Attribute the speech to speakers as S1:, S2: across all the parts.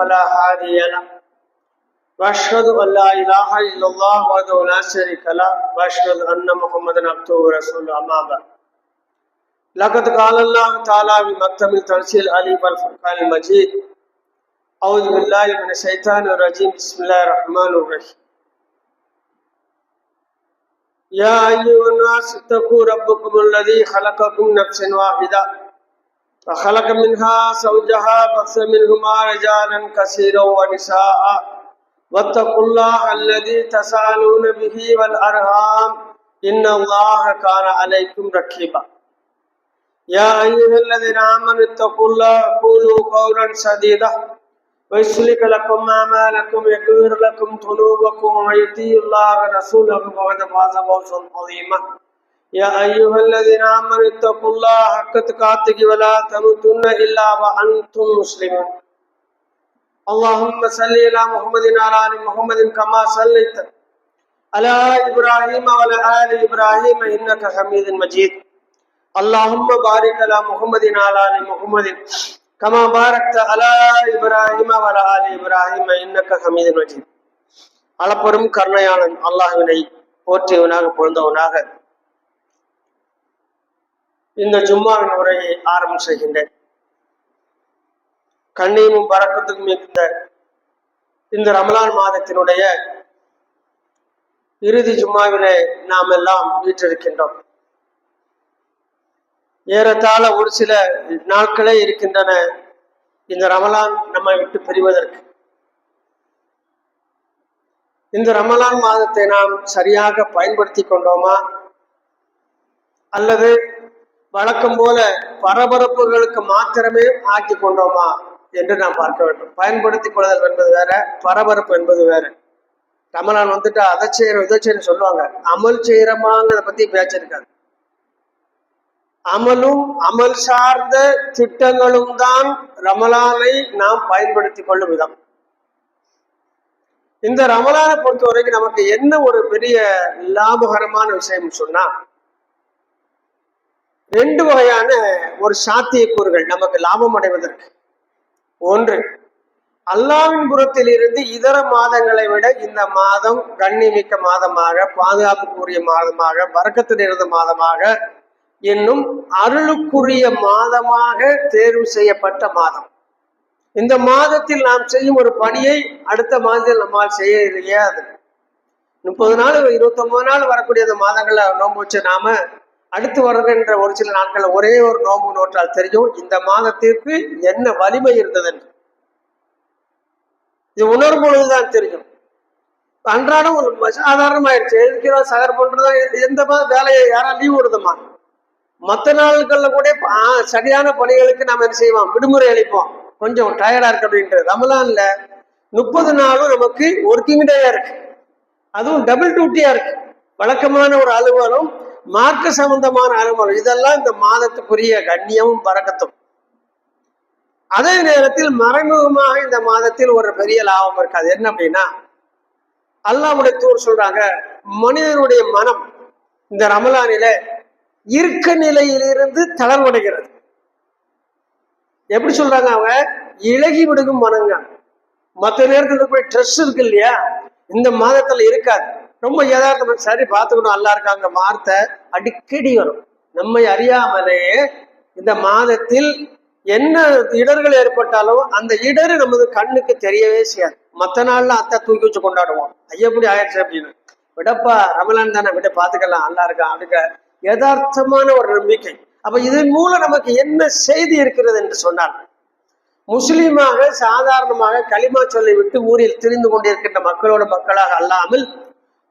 S1: فلا هادي له واشهد ان لا اله الا الله وحده لا شريك له واشهد ان محمدا عبده ورسوله اما بعد لقد قال الله تعالى بمحكم التنزيل العلي والفرقان المجيد اعوذ بالله من الشيطان الرجيم بسم الله الرحمن الرحيم يا ايها الناس اتقوا ربكم الذي خلقكم من نفس واحده فخلق منها زوجها بث منهما رجالا كثيرا ونساء واتقوا الله الذي تساءلون به والارحام ان الله كان عليكم رقيبا يا ايها الذين امنوا اتقوا الله وقولوا قولا سديدا ويصلح لكم اعمالكم ويغفر لكم ذنوبكم ويطيع الله ورسوله فقد فاز فوزا عظيما يا ايها الذين امنوا اتقوا الله حق تقاته ولا تموتن الا وانتم مسلمون اللهم صل على محمد وعلى ال محمد كما صليت على ابراهيم وعلى ال ابراهيم انك حميد مجيد اللهم بارك على محمد وعلى ال محمد كما باركت على ابراهيم وعلى ال ابراهيم انك حميد مجيد அளப்பெரும் கருணையாளன் அல்லாஹ்வினை போற்றியவனாக புகழ்ந்தவனாக இந்த ஜும்மாவின் உரையை ஆரம்பம் செய்கின்றேன். கண்ணியமும் பரக்கத்துக்கும் மிகுந்த இந்த ரமலான் மாதத்தினுடைய இறுதி ஜும்மாவிலே நாம் எல்லாம் வீற்றிருக்கின்றோம். ஏறத்தாழ ஒரு சில நாட்களே இருக்கின்றன இந்த ரமலான் நம்மை விட்டு பிரிவதற்கு. இந்த ரமலான் மாதத்தை நாம் சரியாக பயன்படுத்தி கொண்டோமா அல்லது வழக்கம் போல பரபரப்புகளுக்கு மாத்திரமே ஆக்கி கொண்டோமா என்று நாம் பார்க்க வேண்டும். பயன்படுத்திக் கொள்ளுதல் என்பது வேற, பரபரப்பு என்பது வேற. ரமலான் வந்துட்டு அதை செய்யறோம் இதை செய்யணும் சொல்லுவாங்க, அமல் செய்யறோமாங்கிறத பத்தி பேச்சிருக்காங்க. அமலும் அமல் சார்ந்த திட்டங்களும் தான் ரமலானை நாம் பயன்படுத்தி கொள்ளும் விதம். இந்த ரமலானை பொறுத்த வரைக்கும் நமக்கு என்ன ஒரு பெரிய லாபகரமான விஷயம் சொன்னா, ரெண்டு வகையான ஒரு சாத்தியக்கூறுகள் நமக்கு லாபம் அடைவதற்கு. ஒன்று, அல்லாஹ்வின் புறத்தில் இருந்து இதர மாதங்களை விட இந்த மாதம் கண்ணிமிக்க மாதமாக, பாதுகாப்புக்குரிய மாதமாக, பரக்கத்து நிறைந்த மாதமாக, என்னும் அருளுக்குரிய மாதமாக தேர்வு செய்யப்பட்ட மாதம். இந்த மாதத்தில் நாம் செய்யும் ஒரு பணியை அடுத்த மாதத்தில் நம்மால் செய்ய இயலாது. 30 நாள் 29 நாள் வரக்கூடிய அந்த மாதங்களை நோன்பு வச்சு நாம அடுத்து வருகின்ற ஒரு சில நாட்கள் ஒரே ஒரு நோன்பு நோற்றால் தெரியும் இந்த மாதத்திற்கு என்ன வலிமை இருந்தது என்று. இது உணரும் பொழுதுதான் தெரியும். அன்றாடம் ஒரு சாதாரணமாயிடுச்சு, எதுக்கிறோம் சகர் பண்றதா, எந்த வேலையை யாரா லீவ் விடுதமா. மற்ற நாட்கள்ல கூட சரியான பணிகளுக்கு நாம் என்ன செய்வோம், விடுமுறை அளிப்போம், கொஞ்சம் டயர்டா இருக்கு அப்படின்ட்டு. ரமலான்ல 30 நாளும் நமக்கு ஒர்க்கிங் டேயா இருக்கு, அதுவும் டபுள் டியூட்டியா இருக்கு. வழக்கமான ஒரு அலுவலம், மார்க்க சம்பந்தமான அலுவலம், இதெல்லாம் இந்த மாதத்துக்குரிய கண்ணியமும் பரக்கத்தும். அதே நேரத்தில் மறைமுகமாக இந்த மாதத்தில் ஒரு பெரிய லாபம் இருக்காது. என்ன அப்படின்னா, அல்லாஹ்வுடைய தூதர் சொல்றாங்க, மனிதனுடைய மனம் இந்த ரமலானில இருக்க நிலையிலிருந்து தளர்வடைகிறது. எப்படி சொல்றாங்க, அவங்க இலகி விடுகும் மனங்க. மற்ற நேரத்தில் போய் ஸ்ட்ரெஸ் இருக்கு இல்லையா, இந்த மாதத்துல இருக்காது. ரொம்ப யதார்த்தமா சரி பார்த்துக்கணும் அல்லா இருக்காங்க வார்த்தை அடிக்கடி வரும். நம்மை அறியாமலேயே இந்த மாதத்தில் என்ன இடர்கள் ஏற்பட்டாலும் அந்த இடரு நமது கண்ணுக்கு தெரியவே செய்யாது. மற்ற நாள்ல அத்தை தூக்கி வச்சு கொண்டாடுவோம், ஐயப்படி ஆயிடுச்சு அப்படின்னு. விடப்பா ரமலான் தானே, விட பார்த்துக்கலாம் அல்லா இருக்கான் அப்படிங்கிற யதார்த்தமான ஒரு நம்பிக்கை. அப்ப இதன் மூலம் நமக்கு என்ன செய்தி இருக்கிறது என்று சொன்னால், முஸ்லீமாக சாதாரணமாக களிமா சொல்லி விட்டு ஊரில் திரிந்து கொண்டிருக்கின்ற மக்களோட மக்களாக அல்லாமல்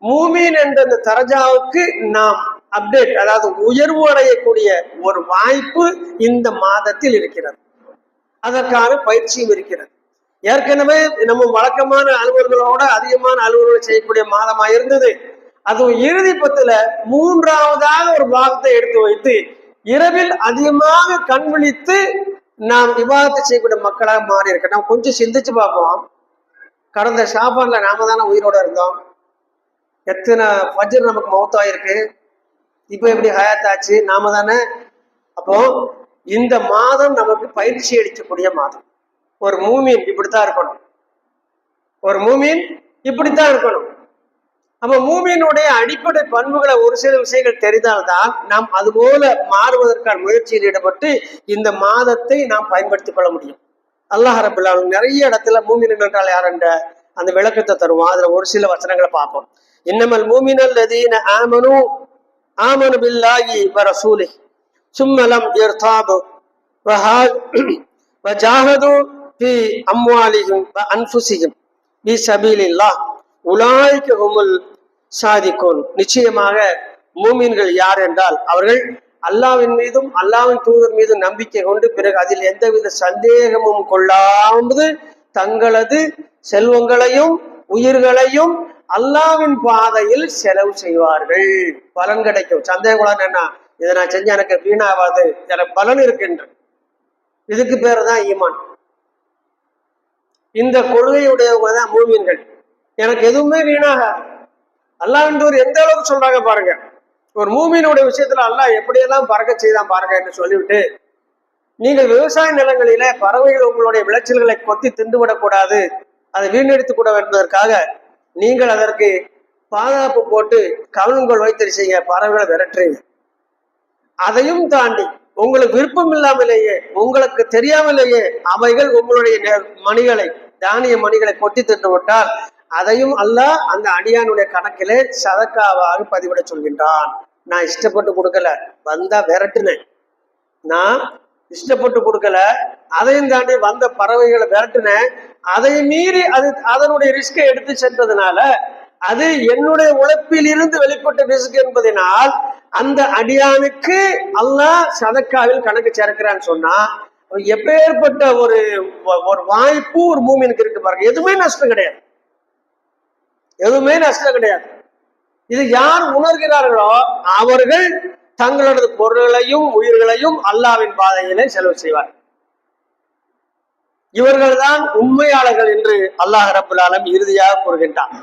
S1: மூமீன் என்ற இந்த தரஜாவுக்கு நாம் அப்டேட், அதாவது உயர்வு அடையக்கூடிய ஒரு வாய்ப்பு இந்த மாதத்தில் இருக்கிறது. அதற்கான பயிற்சியும் இருக்கிறது. ஏற்கனவே நம்ம வழக்கமான அலுவலர்களோட அதிகமான அலுவலர்கள் செய்யக்கூடிய மாதமா இருந்தது. அதுவும் இறுதி பத்துல 3ஆவதாக ஒரு பாகத்தை எடுத்து வைத்து இரவில் அதிகமாக கண் விழித்து நாம் விவாதத்தை செய்யக்கூடிய மக்களாக மாறி இருக்க. நாம் கொஞ்சம் சிந்திச்சு பார்ப்போம். கடந்த ஷாபான்ல நாம தானே உயிரோட இருந்தோம், எத்தனை ஃபஜ்ர் நமக்கு மௌத்தாயிருக்கு, இப்போ எப்படி ஹயாத்தாச்சு நாம தானே. அப்போ இந்த மாதம் நமக்கு பயிற்சி அளிக்கக்கூடிய மாதம். ஒரு மூமின் இப்படித்தான் இருக்கணும். ஒரு மூமின் இப்படித்தான் இருக்கணும். அப்ப மூமியினுடைய அடிப்படை பண்புகளை ஒரு சில விஷயங்கள் தெரிந்தால்தான் நாம் அதுபோல மாறுவதற்கான முயற்சியில் ஈடுபட்டு இந்த மாதத்தை நாம் பயன்படுத்திக் கொள்ள முடியும். அல்லாஹ் ரபுல் ஆலமீன் நிறைய இடத்துல மூமின் என்றால் யார் என்ற அந்த விளக்கத்தை தருவோம். அதுல ஒரு சில வசனங்களை பார்ப்போம். இன்னமல் மூமினல் லதீன ஆமனு பில்லாஹி வ ரசூலிஹி சும்ம லம் யர்தாபு வ ஜாஹது ஃபீ அம்வாலிஹிம் வ அன்ஃபுஸிஹிம் ஃபீ ஸபீலில்லாஹ் உலாயிக ஹுமுல் சாதிகூன். நிச்சயமாக மூமின்கள் யார் என்றால் அவர்கள் அல்லாஹ்வின் மீதும் அல்லாஹ்வின் தூதர் மீதும் நம்பிக்கை கொண்டு பிறகு அதில் எந்தவித சந்தேகமும் கொள்ளாமல் தங்களது செல்வங்களையும் உயிர்களையும் அல்லாஹ்வின் பாதையில் செலவு செய்வார்கள். பலன் கிடைக்கும். சந்தேகம் கொள்ளாது. என்ன, இதை நான் செஞ்சு எனக்கு வீணாவாது, எனக்கு பலன் இருக்கின்ற, இதுக்கு பேரு தான் ஈமான். இந்த கொள்கையுடையவங்க தான் மூமின்கள். எனக்கு எதுவுமே வீணாகாது. அல்லாஹ்வின் எந்த அளவுக்கு சொல்றாங்க பாருங்க. ஒரு மூமியினுடைய விஷயத்துல அல்லாஹ் எப்படியெல்லாம் பறக்க செய்தான் பாருங்க என்று சொல்லிவிட்டு, நீங்கள் விவசாய நிலங்களில பறவைகள் உங்களுடைய விளைச்சல்களை கொத்தி தின்றுவிடக்கூடாது, அதை வீணடித்துக் கூட என்பதற்காக நீங்கள் அதற்கு பாதுகாப்பு போட்டு கவனங்கள் வைத்தறி செய்ய பறவைகளை விரட்டுறீங்க. அதையும் தாண்டி உங்களுக்கு விருப்பம் இல்லாமலேயே, உங்களுக்கு தெரியாமலேயே அவைகள் உங்களுடைய மணிகளை, தானிய மணிகளை கொத்தி தின்று விட்டால் அதையும் அல்லாஹ் அந்த அடியானுடைய கணக்கிலே சதக்காவாக பதிவிட சொல்கின்றான். நான் இஷ்டப்பட்டு கொடுக்கல, வந்தா விரட்டுனேன். நான் இஷ்டப்பட்டு கொடுக்கல, அதையும் தாண்டி வந்த பறவைகளை விரட்டுனேன். அதை மீறி அது அதனுடைய ரிஸ்கை எடுத்து சென்றதுனால அது என்னுடைய உழைப்பில் இருந்து வெளிப்பட்ட ரிஸ்க் என்பதனால் அந்த அடியானுக்கு அல்லாஹ் சதக்காவில் கணக்கு சேர்க்கிறான்னு சொன்னா எப்பேற்பட்ட ஒரு வாய்ப்பு ஒரு மூமினுக்கு இருக்கு பாருங்க. எதுவுமே நஷ்டம் கிடையாது, எதுவுமே நஷ்டம் கிடையாது. இது யார் உணர்கிறார்களோ அவர்கள் தங்களது பொருள்களையும் உயிர்களையும் அல்லாஹ்வின் பாதையிலே செலவு செய்வார். இவர்கள் தான் உண்மையாளர்கள் என்று அல்லாஹ் ரப்புல் ஆலமீன் இறுதியாக கூறுகின்றார்.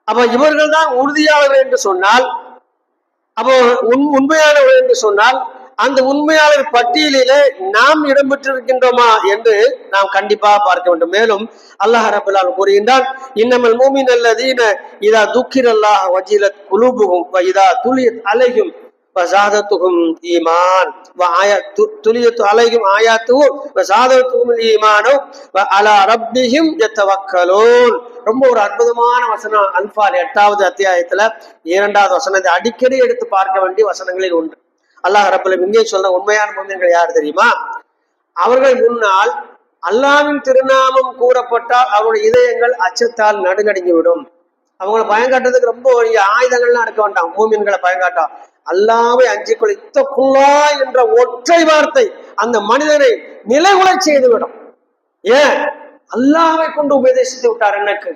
S1: அப்ப இவர்கள் தான் உறுதியாளர்கள் என்று சொன்னால், அப்போ உண்மையாளர்கள் என்று சொன்னால் அந்த உண்மையாளர் பட்டியலிலே நாம் இடம்பெற்றிருக்கின்றோமா என்று நாம் கண்டிப்பாக பார்க்க வேண்டும். மேலும் அல்லாஹ் ரப்பல் ஆலமீன் கூறுகின்றான், இன்னமல் மூமினல்லதீன இதா துக்கிரல்லாஹ் வஜிலத் குலூபுஹும் வ இதா துலியத் அலைஹிம் வஸாதத்துஹும் ஈமான் வ துலியத் அலைஹிம் ஆயாத்துஹு வஸாதத்துஹும் ஈமானு வ அலா ரப்பிஹிம் யதவக்கலூன். ரொம்ப ஒரு அற்புதமான வசனம். அன்பால் 8வது அத்தியாயத்துல 2வது வசனத்தை அடிக்கடி எடுத்து பார்க்க வேண்டிய வசனங்களில் ஒன்று. அல்லாஹ் ரப்பல் ஆலமீன் இங்கே சொல்ற உண்மையான மூமின்கள் யார் தெரியுமா? அவர்கள் முன்னால் அல்லாஹ்வின் திருநாமம் கூறப்பட்டால் அவருடைய இதயங்கள் அச்சத்தால் நடுநடுங்கிவிடும். அவங்களை பயங்காட்டுறதுக்கு ரொம்ப ஆயுதங்கள்லாம் இருக்க வேண்டாம். மூமின்களை பயங்காட்டா அல்லாஹ்வை அஞ்சிக்கொள் இத்தகுல்லா என்ற ஒற்றை வார்த்தை அந்த மனிதனை நிலைகுலை செய்துவிடும். ஏன்? அல்லாஹ்வை கொண்டு உபதேசித்து விட்டார், எனக்கு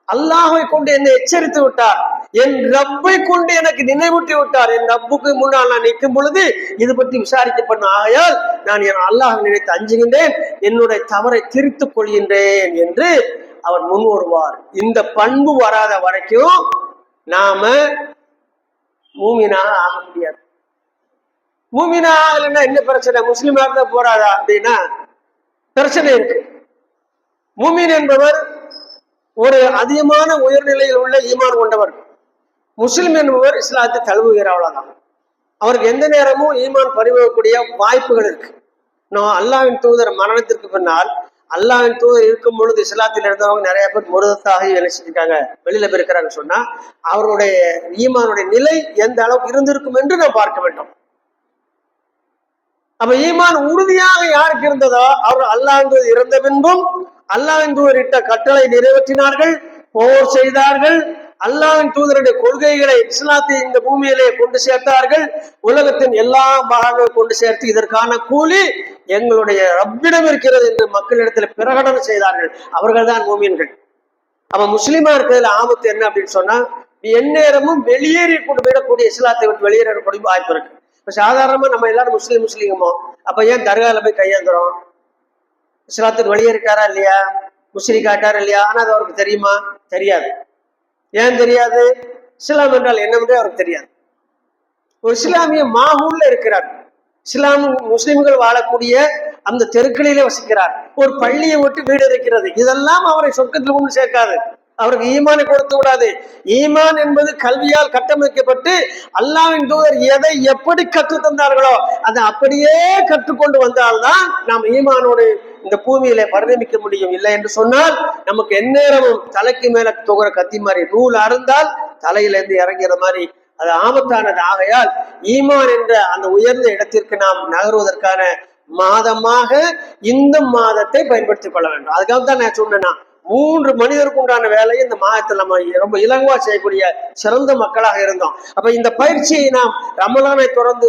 S1: அல்லாஹ்வை கொண்டு என்னை எச்சரித்து விட்டார், என் ரப்பை கொண்டு எனக்கு நினைவூட்டி விட்டார். என் ரப்புக்கு முன்னால் நான் நிற்கும் பொழுது இது பற்றி விசாரிக்கப்படும். ஆகையால் நான் என் அல்லாஹ் நினைத்து அஞ்சுகின்றேன், என்னுடைய தவறை திருத்திக் கொள்கின்றேன் என்று அவர் முன் வருவார். இந்த பண்பு வராத வரைக்கும் நாம மூமினாக ஆக முடியாது. மூமினா ஆகலைன்னா என்ன பிரச்சனை? முஸ்லிமா இருந்தா போறாதா அப்படின்னா பிரச்சனை இருக்கு. மூமின் என்பவர் ஒரு அதிகமான உயர்நிலையில் உள்ள ஈமான் கொண்டவர். முஸ்லிம் என்பவர் இஸ்லாத்தை தழுவுகிற, அவ்வளவுதான். அவருக்கு எந்த நேரமும் ஈமான் பறிவக்கூடிய வாய்ப்புகள் இருக்கு. நான் அல்லாஹ்வின் தூதர் மரணத்திற்கு பின்னால் அல்லாஹ்வின் தூதர் இருக்கும் பொழுது இஸ்லாத்தில் இருந்தவங்க நிறைய பேர் முருகத்தாக வேலை செஞ்சிருக்காங்க, வெளியில போயிருக்கிறாங்கன்னு சொன்னா அவருடைய ஈமானுடைய நிலை எந்த அளவுக்கு இருந்திருக்கும் என்று நாம் பார்க்க வேண்டும். அப்ப ஈமான் உறுதியாக யாருக்கு இருந்ததோ அவர் அல்லாஹ்வின் தூதர் இறந்த பின்பும் அல்லாஹ்வின் தூதர் இட்ட கட்டளை நிறைவேற்றினார்கள், போர் செய்தார்கள், அல்லாஹ்வின் தூதருடைய கொள்கைகளை இஸ்லாத்தை இந்த பூமியிலே கொண்டு சேர்த்தார்கள், உலகத்தின் எல்லா பாகங்களும் கொண்டு சேர்த்து இதற்கான கூலி எங்களுடைய ரப்பிடம் இருக்கிறது என்று மக்களிடத்தில் பிரகடனம் செய்தார்கள். அவர்கள் தான் மூமின்கள். அப்ப முஸ்லிமா இருக்கிறதுல ஆபத்து என்ன அப்படின்னு சொன்னா, எந்நேரமும் வெளியேறி கொண்டு போயிடக்கூடிய, இஸ்லாத்தை விட்டு வெளியேறக்கூடிய வாய்ப்பு இருக்கு. இப்ப சாதாரணமா நம்ம எல்லாரும் முஸ்லீமோ, அப்ப ஏன் தர்கால போய் கையேந்துறோம்? இஸ்லாத்துக்கு வெளியேறிட்டாரா இல்லையா, முஸ்லிக்காட்டாரா இல்லையா? ஆனா அது அவருக்கு தெரியுமா? தெரியாது. ஏன் தெரியாது? இஸ்லாம் என்றால் என்னவென்றே அவருக்கு தெரியாது. ஒரு இஸ்லாமிய மாஹூல்ல இருக்கிறார். இஸ்லாம் முஸ்லிம்கள் வாழக்கூடிய அந்த தெருக்களிலே வசிக்கிறார். ஒரு பள்ளியை விட்டு வீடு இருக்கிறது. இதெல்லாம் அவரை சொர்க்கத்தில் கொண்டு சேர்க்காது. அவருக்கு ஈமானை கொடுத்து விடாது. ஈமான் என்பது கல்வியால் கட்டமைக்கப்பட்டு அல்லாஹ்வின் தூதர் எதை எப்படி கற்று தந்தார்களோ அதை அப்படியே கற்றுக்கொண்டு வந்தால்தான் நாம் ஈமானோடு இந்த பூமியில பரிணமிக்க முடியும். இல்லை என்று சொன்னால் நமக்கு எந்நேரமும் தலைக்கு மேல தொகுற கத்தி மாதிரி நூல் அறுந்தால் தலையில இருந்து இறங்கிற மாதிரி அது ஆபத்தானது. ஆகையால் ஈமான் என்ற அந்த உயர்ந்த இடத்திற்கு நாம் நகர்வதற்கான மாதமாக இந்த மாதத்தை பயன்படுத்திக் கொள்ள வேண்டும். அதுக்காக தான் நான் சொன்னேன்னா 3 மனிதருக்கு உண்டான வேலையை இந்த மாதத்தில் நம்ம ரொம்ப இலகுவா செய்யக்கூடிய சிறந்த மக்களாக இருந்தோம். அப்ப இந்த பயிற்சியை நாம் ரமலானை தொடர்ந்து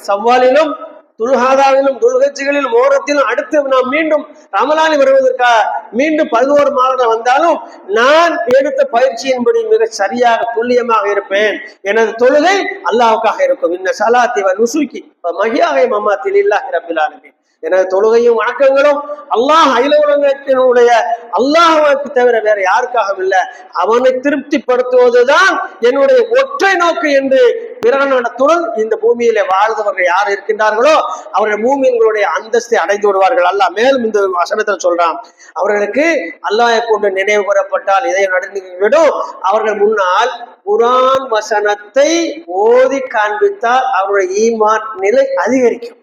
S1: சவ்வாலிலும் துல்ஹாதாவிலும் துல்ஹஜ்களிலும் ஓரத்திலும் அடுத்து நாம் மீண்டும் ரமலானி வருவதற்காக மீண்டும் 11 மாதங்கள் வந்தாலும் நான் எடுத்த பயிற்சியின்படி மிக சரியாக துல்லியமாக இருப்பேன். எனது தொழுகை அல்லாஹ்வுக்காக இருக்கும். இன்ன ஸலாத்தி வ நுசுகி வ மஹ்யாய மமாத்தி லில்லாஹி ரப்பில் ஆலமீன். எனது தொழுகையும் வணக்கங்களும் அல்லாஹ் அகில உலகத்தினுடைய அல்லாஹ்வுக்கு தவிர வேற யாருக்காகவும் இல்லை, அவனை திருப்திப்படுத்துவதுதான் என்னுடைய ஒற்றை நோக்கு என்று பிறனத்துடன் இந்த பூமியில வாழ்ந்தவர்கள் யார் இருக்கின்றார்களோ அவர்கள் மூமின்களுடைய அந்தஸ்தை அடைந்து விடுவார்கள். அல்லாஹ் மேலும் இந்த வசனத்தில் சொல்றான், அவர்களுக்கு அல்லாஹ்வை கொண்டு நினைவு கூறப்பட்டால் இதை நடந்துவிடும். அவர்கள் முன்னால் குர்ஆன் வசனத்தை ஓதி காண்பித்தால் அவருடைய ஈமான் நிலை அதிகரிக்கும்.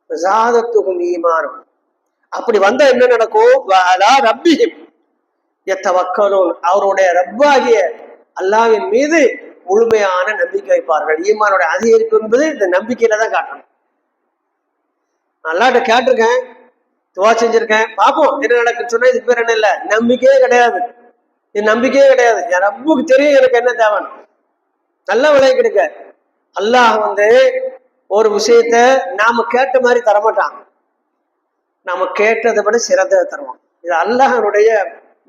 S1: ஜாதத்துகும் ஈமானும். அப்படி வந்தா என்ன நடக்கும்? ரப்பிஹிம் யத்தவக்கலூன். அவருடைய ரப்பாகிய அல்லாஹ்வின் மீது முழுமையான நம்பிக்கை வைப்பார்கள். ஈமானுடைய அதிகரிப்பு என்பது இந்த நம்பிக்கையில தான் காட்டணும். அல்லாஹ்ட்ட கேட்டிருக்கேன், துவா செஞ்சிருக்கேன், பார்ப்போம் என்ன நடக்குன்னு சொன்னா இதுக்கு பேர் என்ன இல்லை, நம்பிக்கையே கிடையாது. இது நம்பிக்கையே கிடையாது. என் ரப்புக்கு தெரியும் எனக்கு என்ன தேவைன்னு. நல்ல விலை கிடைக்க அல்லாஹ் ஒரு விஷயத்த நாம கேட்ட மாதிரி தரமாட்டான். நாம கேட்டதை விட சிறந்ததை தருவான். இது அல்லாஹ்வுடைய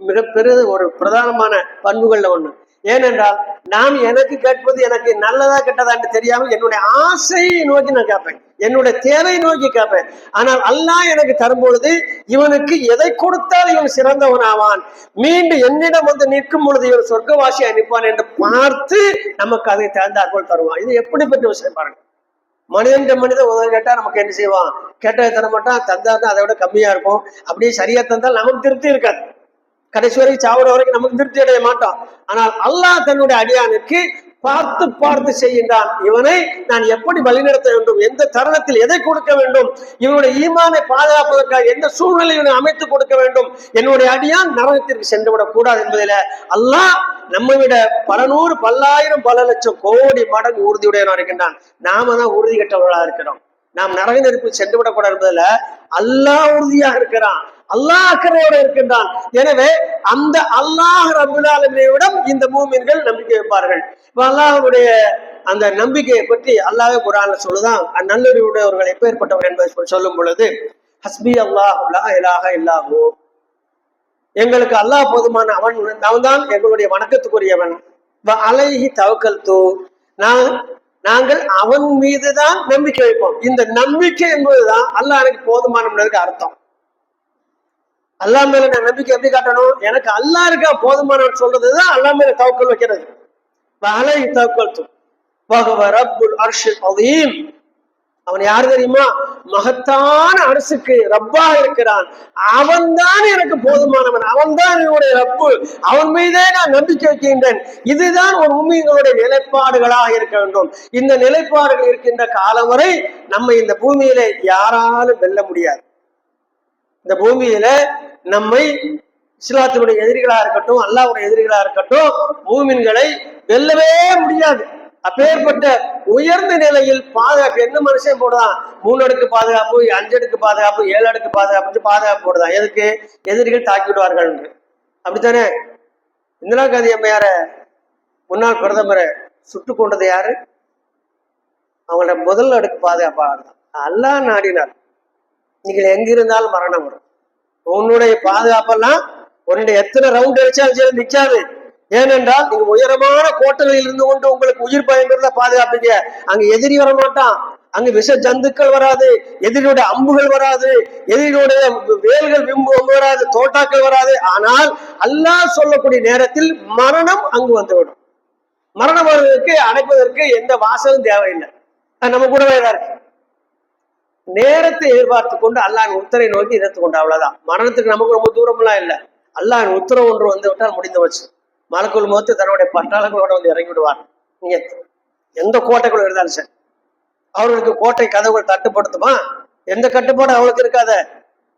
S1: மிகப்பெரிய ஒரு பிரதானமான பண்புகள்ல ஒண்ணு. ஏனென்றால் நாம் எனக்கு கேட்பது எனக்கு நல்லதா கெட்டதான்னு தெரியாமல் என்னுடைய ஆசையை நோக்கி நான் கேட்பேன், என்னுடைய தேவையை நோக்கி கேட்பேன். ஆனால் அல்லாஹ் எனக்கு தரும் பொழுது இவனுக்கு எதை கொடுத்தால் இவன் சிறந்தவன் ஆவான், மீண்டும் என்னிடம் வந்து நிற்கும் பொழுது இவன் சொர்க்கவாசியா நிற்பான் என்று பார்த்து நமக்கு அதை தகுந்தாற்போல் தருவான். இது எப்படிப்பட்ட விஷயம் பாருங்க. மனிதன் உதவி கேட்டா நமக்கு என்ன செய்வான்? கேட்டதை தர மாட்டான், தந்தாதான் அதை விட கம்மியா இருக்கும். அப்படியே சரியா தந்தால் நமக்கு திருப்தி இருக்காது. கடைசி வரைக்கும் சாப்பிட வரைக்கும் நமக்கு திருப்தி அடைய மாட்டோம். ஆனால் அல்லாஹ் தன்னுடைய அடியானுக்கு பார்த்து பார்த்து செய்கின்றான். இவனை நான் எப்படி வழிநடத்த வேண்டும், எந்த தருணத்தில் எதை கொடுக்க வேண்டும், இவனுடைய ஈமானை பாதுகாப்பதற்காக எந்த சூழ்நிலை இவனை அமைத்து கொடுக்க வேண்டும், என்னுடைய அடியான் நரகத்திற்கு சென்று விடக் கூடாது என்பதில அல்லாஹ் நம்மை விட பல நூறு பல்லாயிரம் பல லட்சம் கோடி மடங்கு உறுதியுடையவனாக இருக்கின்றான். நாம தான் உறுதி கெட்டவர்களாக இருக்கிறோம். நாம் நரக நெருப்பில் சென்று விடக்கூடாது என்பதில் அல்லாஹ் உறுதியாக இருக்கிறான், அல்லாஹ் அக்கறையோடு இருக்கின்றான். எனவே அந்த அல்லாஹ் ரப்புல் ஆலமீனிடம் இந்த மூமின்கள் நம்பிக்கை வைப்பார்கள். அல்லாஹ்வுடைய அந்த நம்பிக்கையை பற்றி அல்லாஹ் குர்ஆன்ல சொல்லுதான், நல்லறிவுடையவர்கள் எப்பேற்பட்டவர் என்பதை சொல்லும் பொழுது, ஹஸ்பி அல்லாஹ் லா இலாஹ இல்லாஹு, எங்களுக்கு அல்லாஹ் போதுமான, அவன் தான் எங்களுடைய வணக்கத்துக்குரியவன். அலைஹி தவக்கல்து, நாங்கள் அவன் மீதுதான் நம்பிக்கை வைப்போம். இந்த நம்பிக்கை என்பதுதான் அல்லாஹ் எனக்கு போதுமானவனுக்கு அர்த்தம். அல்லாஹ் மேல நான் நம்பிக்கை எப்படி காட்டணும்? எனக்கு அல்லாஹ் இருக்கா போதுமானவன் சொல்றதுதான் அல்லாஹ் மேல தவக்கல் வைக்கிறது. அலைஹி தவக்கல்து வஹுவ ரப்புல் அர்ஷில் அதீம். அவன் யாரு தெரியுமா? மகத்தான அரசுக்கு ரப்பா இருக்கிறான். அவன் தான் எனக்கு போதுமானவன், அவன் தான் என்னுடைய ரப்பு, அவன் மீதே நான் நம்பிக்கை வைக்கின்றேன். இதுதான் ஒரு முஃமின்களுடைய நிலைப்பாடுகளாக இருக்க வேண்டும். இந்த நிலைப்பாடுகள் இருக்கின்ற காலம் வரை நம்ம இந்த பூமியில யாராலும் வெல்ல முடியாது. இந்த பூமியில நம்மை இஸ்லாத்தினுடைய எதிரிகளா இருக்கட்டும், அல்லாஹ்வுடைய எதிரிகளா இருக்கட்டும், மூமின்களை வெல்லவே முடியாது. அப்பேற்பட்ட உயர்ந்த நிலையில் பாதுகாப்பு என்ன மனுஷன் போடுதான்? 3 அடுக்கு பாதுகாப்பு, 5 அடுக்கு பாதுகாப்பு, 7 அடுக்கு பாதுகாப்பு போடுதான். எதுக்கு? எதிரிகள் தாக்கி விடுவார்கள் என்று. அப்படித்தானே? இந்திரா காந்தி அம்மையார முன்னாள் பிரதமரை சுட்டு கொண்டது யாரு? அவங்களோட முதல் அடுக்கு பாதுகாப்பாளர் தான். அல்லாஹ் நாடினார் நீங்கள் எங்கிருந்தாலும் மரணம் வரும். உன்னுடைய பாதுகாப்பெல்லாம் உன்னுடைய எத்தனை ரவுண்ட் அடிச்சாலும் சரி நிற்காது. ஏனென்றால் நீங்க உயரமான கோட்டைகளில் இருந்து கொண்டு உங்களுக்கு உயிர் பயங்கிறத பாதுகாப்பீங்க. அங்க எதிரி வர மாட்டான், அங்க விஷ ஜந்துக்கள் வராது, எதிரியுடைய அம்புகள் வராது, எதிரியுடைய வேல்கள் வராது, தோட்டாக்கள் வராது. ஆனால் அல்லாஹ் சொல்லக்கூடிய நேரத்தில் மரணம் அங்கு வந்துவிடும். மரணம் வருவதற்கு அடைப்பதற்கு எந்த வாசலும் தேவையில்லை, நம்ம கூடவே தான் இருக்கு. நேரத்தை எதிர்பார்த்து கொண்டு அல்லாஹ் உத்தரை நோக்கி எதிர்த்து கொண்டு அவ்வளவுதான். மரணத்துக்கு நமக்கு ரொம்ப தூரம்லாம் இல்லை. அல்லாஹ் உத்தரவு ஒன்று வந்து விட்டால் முடிந்து வச்சு. மலக்குள் மௌத்து தன்னுடைய பட்டாளங்களோட வந்து இறங்கி விடுவார். நீங்க எந்த கோட்டைக்குள்ள இருந்தாலும் சரி, அவர்களுக்கு கோட்டை கதவுகள் தட்டுப்படுத்துமா? எந்த கட்டுப்பாடு அவளுக்கு இருக்காத.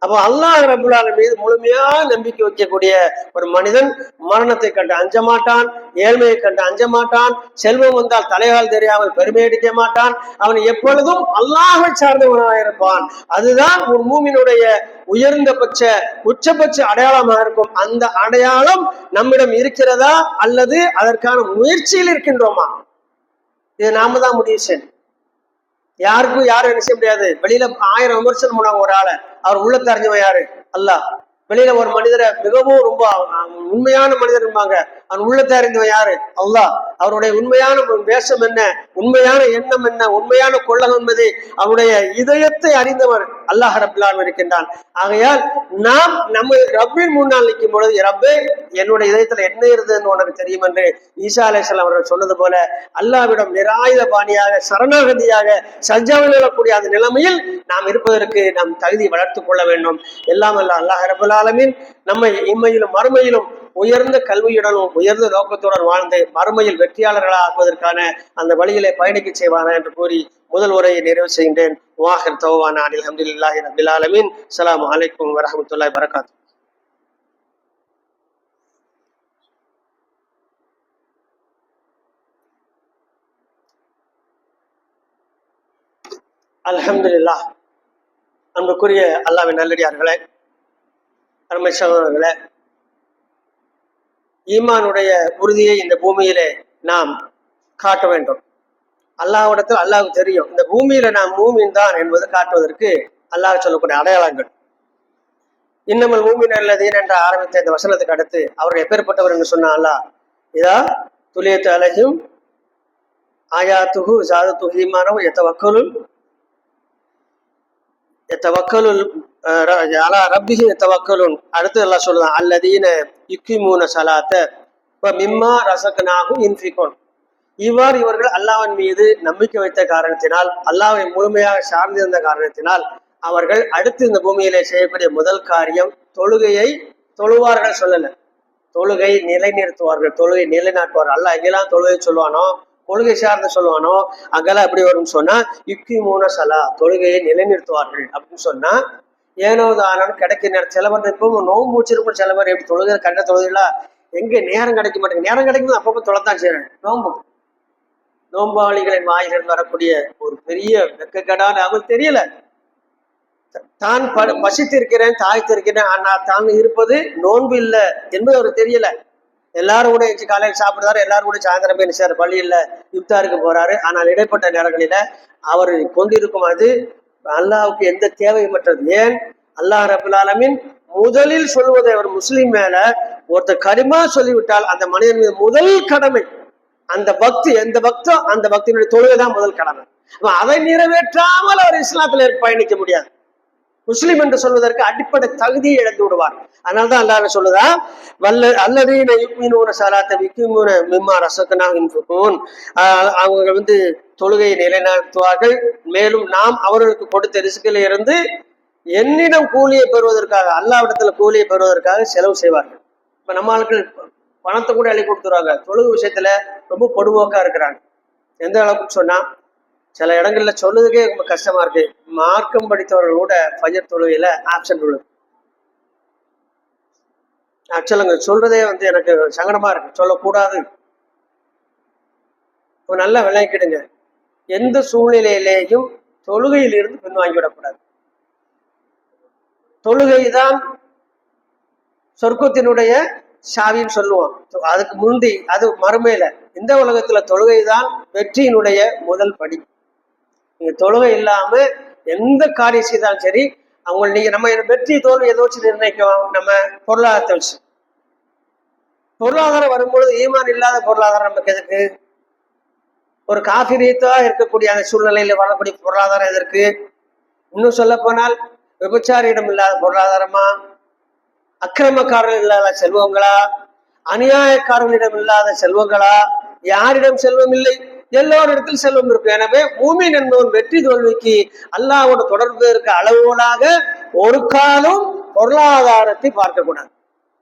S1: அப்போ அல்லாஹ் ரப்புல் ஆலமீன் மீது முழுமையா நம்பிக்கை வைக்கக்கூடிய ஒரு மனிதன் மரணத்தை கண்டு அஞ்ச மாட்டான், ஏழ்மையை கண்டு அஞ்ச மாட்டான், செல்வம் வந்தால் தலைகால் தெரியாமல் பெருமை அடிக்க மாட்டான். அவன் எப்பொழுதும் அல்லாஹை சார்ந்தவனாக இருப்பான். அதுதான் ஒரு மூமினுடைய உயர்ந்தபட்ச உச்சபட்ச அடையாளமாக இருக்கும். அந்த அடையாளம் நம்மிடம் இருக்கிறதா அல்லது அதற்கான முயற்சியில் இருக்கின்றோமா? இது நாம தான் முடிவு செய்யணும். யாருக்கும் யாரும் என்ன செய்ய முடியாது. வெளியில 1000 விமர்சனம் பண்ணாங்க ஒரு ஆளை, அவர் உள்ளத்தை அறிஞ்சவன் யாரு? அல்லாஹ். வெளியில ஒரு மனிதரை மிகவும் ரொம்ப உண்மையான மனிதர் இருப்பாங்க, அவன் உள்ளத்தை அறிந்தவன் யாரு? அல்லாஹ். அவருடைய உண்மையான வேஷம் என்ன, உண்மையான எண்ணம் என்ன, உண்மையான கொள்ளகம் என்பதை அவருடைய இதயத்தை அறிந்தவர் அல்லாஹ் ரப்புல் ஆலமீன் இருக்கின்றான். ஆகையால் நாம் நம்ம ரப்பின் முன்னால் நிற்கும் பொழுது, ரப்பே என்னுடைய இதயத்துல என்ன இருந்ததுன்னு உனக்கு தெரியும் என்று ஈசா அலைஹிஸ்ஸலாம் அவர்கள் சொன்னது போல அல்லாஹ்விடம் நிராயுத பாணியாக சரணாகதியாக சஜ்ஜாவில் எழக்கூடிய அந்த நிலைமையில் நாம் இருப்பதற்கு நாம் தகுதி வளர்த்துக் கொள்ள வேண்டும். எல்லாம் அல்ல அல்லாஹ் ரப்புல் ஆலமீன் நம்மை இம்மையிலும் மறுமையிலும் உயர்ந்த கல்வியுடனும் உயர்ந்த நோக்கத்துடன் வாழ்ந்து மறுமையில் வெற்றியாளர்களாக ஆக்குவதற்கான அந்த வழியிலே பயணிக்க செய்வானா என்று கூறி முதல் உரையை நிறைவு செய்கின்றேன். வாஹிர் தௌவானா அனில் ஹம்துலில்லாஹி ரப்பில் ஆலமீன். அஸ்ஸலாமு அலைக்கும் வரஹ்மத்துல்லாஹி வபரகாத்துஹு. அல்ஹம்துலில்லாஹ். அன்புக்குரிய அல்லாஹ்வின் நல்லடியார்களே, அருமை சகோதரர்களே, ஈமானுடைய உறுதியை இந்த பூமியிலே நாம் காட்ட வேண்டும். அல்லாஹ்விடத்தில் அல்லாஹ்வுக்கு தெரியும் இந்த பூமியில நாம் மூமின் தான் என்பது காட்டுவதற்கு அல்லாஹ் சொல்லக்கூடிய அடையாளங்கள். இன்னமல் மூமின் அல்லதீன் என்ற ஆரம்பித்த இந்த வசனத்துக்கு அடுத்து அவர்கள் எப்பேற்பட்டவர் என்று சொன்ன அல்லாஹ், இதா துலியத்து அலைஹிம் ஆயாத்துஹு ஸாதத்துஹு ஈமானஹு யதவக்கலுல் அலா ரப்பிஹி யதவக்கலுன். அடுத்து எல்லாம் சொல்லுதான் அல்லதீன யுக்கிமூன ஸலாத்த வ மிம்மா ரஸக்னாஹும் யுன்ஃபிகூன். இவ்வாறு இவர்கள் அல்லாஹ்வின் மீது நம்பிக்கை வைத்த காரணத்தினால், அல்லாஹ்வை முழுமையாக சார்ந்திருந்த காரணத்தினால் அவர்கள் அடுத்து இந்த பூமியிலே செய்யக்கூடிய முதல் காரியம் தொழுகையை தொழுவார்கள். சொல்லல, தொழுகை நிலைநிறுத்துவார்கள், தொழுகை நிலைநாட்டுவார்கள். அல்லாஹ் எங்கெல்லாம் தொழுகை சொல்லுவானோ, கொள்கை சார்ந்து சொல்லுவானோ, அங்கெல்லாம் எப்படி வரும்னு சொன்னா யுக்கிமூன ஸலா, தொழுகையை நிலைநிறுத்துவார்கள் அப்படின்னு சொன்னா ஏனோது ஆனாலும் கிடைக்கிற நேரம். சில பேர் இப்பவும் நோன்பு வச்சிருக்கும், சில பேர் எப்படி தொழுகை கண்ட தொழுகைலாம் எங்க நேரம் கிடைக்க மாட்டேங்குது. நேரம் கிடைக்கும் அப்பப்போ தொலைத்தான் செய்யறேன். நோம்பாளிகளின் வாயிலிருந்து வரக்கூடிய ஒரு பெரிய வெக்கக்கடான அவங்களுக்கு தெரியல. தான் பசித்திருக்கிறேன், தாய்த்திருக்கிறேன், ஆனா தான் இருப்பது நோன்பு இல்லை என்பது அவருக்கு தெரியல. எல்லாரும் கூட எச்சு காலையில் சாப்பிடுறாரு, எல்லாரும் கூட சாயந்தரம் போய் நினைச்சாரு பள்ளியில் இஃப்தாருக்கு போறாரு. ஆனால் இடைப்பட்ட நேரங்களில அவர் கொண்டிருக்கும் அது அல்லாஹ்வுக்கு எந்த தேவையமற்றது. ஏன்? அல்லாஹ் ரப்புல் ஆலமீன் முதலில் சொல்வதை அவர் முஸ்லிம் மேல ஒருத்தர் கரிமா சொல்லிவிட்டால் அந்த மனிதன் மீது முதல் கடமை அந்த பக்தி. எந்த பக்தோ அந்த பக்தியினுடைய தொழுகைதான் முதல் கடமை. அதை நிறைவேற்றாமல் அவர் இஸ்லாத்துல பயணிக்க முடியாது. முஸ்லிம் என்று சொல்வதற்கு அடிப்படை தகுதியை இழந்து விடுவார். அதனால்தான் அல்லாஹ் சொல்லுதா அல்லதீன யுக்மினூன ஸலாத்த யுக்மினூன மிம்மா ரஸக்னாஹும் யுன்ஃபிகூன். அவங்க தொழுகையை நிலைநாட்டுவார்கள், மேலும் நாம் அவர்களுக்கு கொடுத்த ரிஸ்கில இருந்து என்னிடம் கூலியை பெறுவதற்காக, அல்லாஹ்விடத்துல கூலியை பெறுவதற்காக செலவு செய்வார்கள். இப்ப நம்ம ஆட்கள் பணத்தை கூட அள்ளி கொடுத்துருவாங்க. தொழுகை விஷயத்துல ரொம்ப பொடுபோக்கா இருக்கிறாங்க. எந்த அளவுக்கு சொன்னா சில இடங்கள்ல சொல்லுறதுக்கே ரொம்ப கஷ்டமா இருக்கு. மார்க்கம் படித்தவர்கள் கூட ஃபஜர் தொழுகையில ஆப்சன்ட் உள்ளது. ஆக்சுவலாங்க சொல்றதே எனக்கு சங்கடமா இருக்கு, சொல்லக்கூடாது. நல்லா விளங்கிடுங்க, எந்த சூழ்நிலையிலேயும் தொழுகையிலிருந்து பின்வாங்கிவிடக்கூடாது. தொழுகைதான் சொர்க்கத்தினுடைய சாவின்னு சொல்லுவோம். அதுக்கு முந்தி அது மறுமையில, இந்த உலகத்துல தொழுகைதான் வெற்றியினுடைய முதல் படி. நீங்க தொழுகை இல்லாம எந்த காரியம் செய்தாலும் சரி, அவங்க நீங்க நம்ம வெற்றி தோல்வி எதை வச்சு நிர்ணயிக்கும்? நம்ம பொருளாதாரத்தை வச்சு. பொருளாதாரம் வரும்பொழுது ஈமான் இல்லாத பொருளாதாரம் நமக்கு எதுக்கு? ஒரு காஃபிரியத்தா இருக்கக்கூடிய அந்த சூழ்நிலையில வரக்கூடிய பொருளாதாரம் எதற்கு? இன்னும் சொல்ல போனால் விபச்சாரியிடம் இல்லாத பொருளாதாரமா, அக்கிரமக்காரர்கள் இல்லாத செல்வங்களா, அநியாயக்காரர்களிடம் இல்லாத செல்வங்களா? யாரிடம் செல்வம் இல்லை? எல்லோரிடத்தில் செல்வம் இருக்கும். எனவே மூமின் என்பவன் வெற்றி தோல்விக்கு அல்லாஹ்வோட தொடர்பு இருக்க அளவுகளாக ஒரு காலம் பொருளாதாரத்தை பார்க்கக்கூடாது.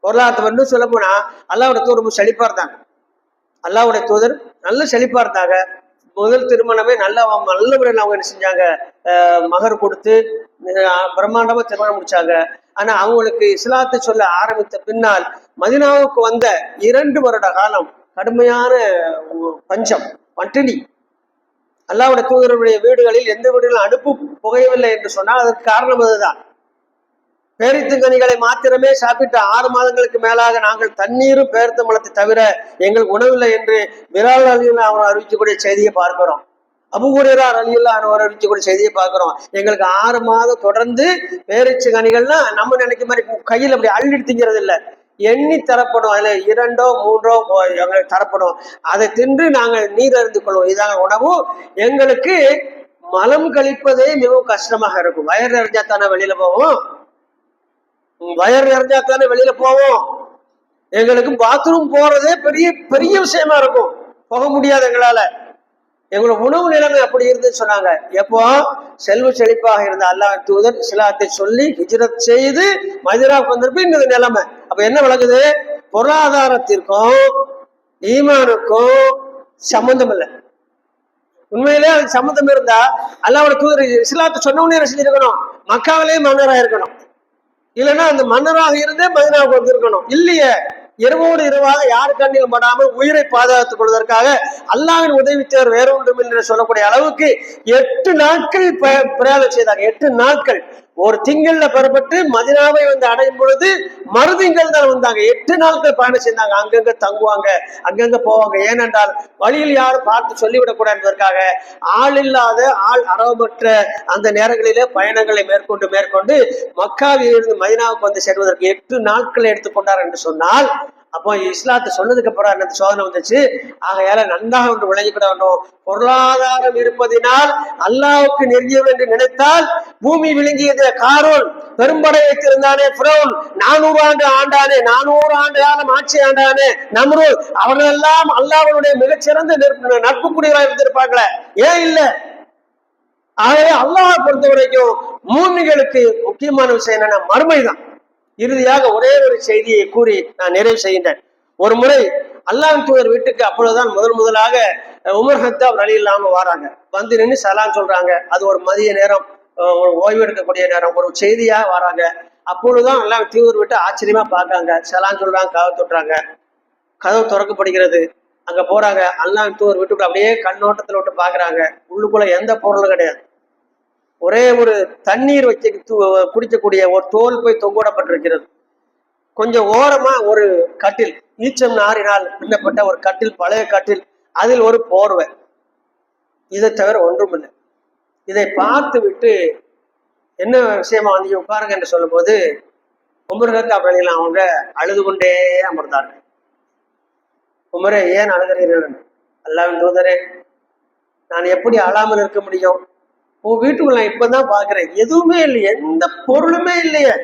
S1: பொருளாதாரத்தை வந்து சொல்ல போனா அல்லாஹ்வோட தூதர் ரொம்ப செழிப்பா இருந்தாங்க. அல்லாஹ்வுடைய தூதர் நல்ல செழிப்பா இருந்தாங்க. முதல் திருமணமே நல்ல முறையில் அவங்க என்ன செஞ்சாங்க, மகர் கொடுத்து பிரம்மாண்டமா திருமணம் முடிச்சாங்க. ஆனா அவங்களுக்கு இஸ்லாத்தை சொல்ல ஆரம்பித்த பின்னால் மதீனாவுக்கு வந்த 2 வருட காலம் கடுமையான பஞ்சம், பட்டினி. அல்லாஹ்வுடைய தூதருடைய வீடுகளில் எந்த வீடுகளும் அடுப்பு புகையவில்லை என்று சொன்னால் அதற்கு காரணம் அதுதான். பேரித்தங்கனிகளை மாத்திரமே சாப்பிட்டு 6 மாதங்களுக்கு மேலாக நாங்கள் தண்ணீரும் பேரித்தம்பழத்தை தவிர எங்களுக்கு உணவில்லை என்று பிலால் ரலியல்லாஹு அவர் அறிவிக்கக்கூடிய செய்தியை பார்க்கிறோம். அபூ ஹுரைரா ரலியல்லாஹு அன்ஹு அவர் அறிவிக்கக்கூடிய செய்தியை பார்க்கிறோம். எங்களுக்கு 6 மாதம் தொடர்ந்து பேரிச்சங்கனிகள்னா நம்ம நினைக்க மாதிரி கையில் அப்படி அள்ளி திங்கிறது இல்லை, எண்ணி தரப்படும். அதுல 2ஓ 3ஓ எங்களுக்கு தரப்படும். அதை தின்று நாங்கள் நீர் அறிந்து கொள்வோம். இதாங்க உணவு. எங்களுக்கு மலம் கழிப்பதே மிகவும் கஷ்டமாக இருக்கும். வயறு நிறைஞ்சாத்தானே வெளியில போவோம், வயர் நிறைஞ்சாத்தானே வெளியில போவோம். எங்களுக்கு பாத்ரூம் போறதே பெரிய பெரிய விஷயமா இருக்கும், போக முடியாது எங்களால. எங்களோட உணவு நிலைமை அப்படி இருந்துன்னு சொன்னாங்க. எப்போ செல்வ செழிப்பாக இருந்த அல்லாஹ் தூதர் இஸ்லாத்தை சொல்லி ஹிஜ்ரத் செய்து மதீனாவுக்கு வந்திருப்ப இந்த நிலைமை. அப்ப என்ன விளக்குது, பொருளாதாரத்திற்கும் ஈமானுக்கும் சம்பந்தம் இல்லை. உண்மையிலே அது சம்பந்தம் இருந்தா அல்லாஹ்வுடைய தூதர் இஸ்லாத்தை சொன்னவனே என்ன செஞ்சிருக்கணும், மக்காவிலேயே மன்னராக இருக்கணும். இல்லைன்னா அந்த மன்னராக இருந்தே மதீனாவுக்கு வந்திருக்கணும். இல்லையே, இரவோடு இரவாக யார் கண்ணில் படாமல் உயிரை பாதுகாத்துக் கொள்வதற்காக அல்லாஹ்வின் உதவி தேர் வேற ஒன்றும் என்று சொல்லக்கூடிய அளவுக்கு 8 நாட்கள் பிரயாணம் செய்தாங்க. 8 நாட்கள். ஒரு திங்கள்ல பெறப்பட்டு மதீனாவை வந்து அடையும் பொழுது மறுதிங்கள் தான் வந்தாங்க. 8 நாட்கள் பயணம் செய்தாங்க. அங்கங்க தங்குவாங்க, அங்கங்க போவாங்க. ஏனென்றால் வழியில் யாரும் பார்த்து சொல்லிவிடக்கூடாது என்பதற்காக ஆள் இல்லாத ஆள் அரவமற்ற அந்த நேரங்களிலே பயணங்களை மேற்கொண்டு மக்காவில் இருந்து மதீனாவுக்கு வந்து சேர்வதற்கு 8 நாட்கள் எடுத்துக்கொண்டார் என்று சொன்னால், அப்போ இஸ்லாத்தை சொன்னதுக்கு அப்புறம் என்ன சோதனை வந்துச்சு. ஆகையால நன்றாக ஒன்று விளங்கிவிட வேண்டும். பொருளாதாரம் இருப்பதினால் அல்லாஹ்வுக்கு நெருங்கியவர் என்று நினைத்தால் பூமி விழுங்கியது காரோன் பெரும்படை வைத்திருந்தானே ஃபிரௌன், 400 ஆண்டு ஆண்டானே, 400 ஆண்டு காலம் ஆட்சி ஆண்டானே நம்ரூத், அவர்கள் எல்லாம் அல்லாஹ்வுடைய மிகச்சிறந்த நட்புக்குரியவராக இருந்திருப்பாங்களே, ஏன் இல்லை? ஆகவே அல்லாஹ் பொறுத்த வரைக்கும் மூமின்களுக்கு முக்கியமான விஷயம் என்னன்னா மறுமைதான். இறுதியாக ஒரே ஒரு செய்தியை கூறி நான் நிறைவு செய்கின்றேன். ஒரு முறை அல்லாஹ்வின் தூதர் வீட்டுக்கு அப்பொழுதுதான் முதலாக உமர் கத்தாப் ரலியல்லாஹு வராங்க. வந்து நின்று சலாம் சொல்றாங்க. அது ஒரு மதிய நேரம், ஒரு ஓய்வு எடுக்கக்கூடிய நேரம். ஒரு செய்தியா வராங்க. அப்பொழுதுதான் அல்லாஹ்வின் தூதர் விட்டு ஆச்சரியமா பார்க்காங்க. சலாம் சொல்றாங்க, கதவு தொட்டுறாங்க. கதவு திறக்கப்படுகிறது. அங்க போறாங்க. அல்லாஹ்வின் தூதர் விட்டு அப்படியே கண்ணோட்டத்துல விட்டு பாக்குறாங்க. உள்ளுக்குள்ள எந்த பொருளும் கிடையாது. ஒரே ஒரு தண்ணீர் வச்சு குடிக்கக்கூடிய ஒரு தோல் போய் தொங்கோடப்பட்டிருக்கிறது. கொஞ்சம் ஓரமா ஒரு கட்டில், ஈச்சம் நாரினால் பின்னப்பட்ட ஒரு கட்டில், பழைய கட்டில், அதில் ஒரு போர்வை. இதை தவிர ஒன்றும் இல்லை. இதை பார்த்து விட்டு என்ன விஷயமா வந்து உட்காருங்க என்று சொல்லும் போது உமர் கத்தாப் ரலியல்லாஹு அவங்க அழுது கொண்டே அமர்ந்தார்கள். உமரே, ஏன் அழுகிறீர்கள்? அல்லாஹ்வின் தூதரே, நான் எப்படி அழாமல் இருக்க முடியும்? உன் வீட்டுக்குள்ள நான் இப்பதான் பாக்குறேன், எதுவுமே இல்லை, எந்த பொருளுமே இல்லையே.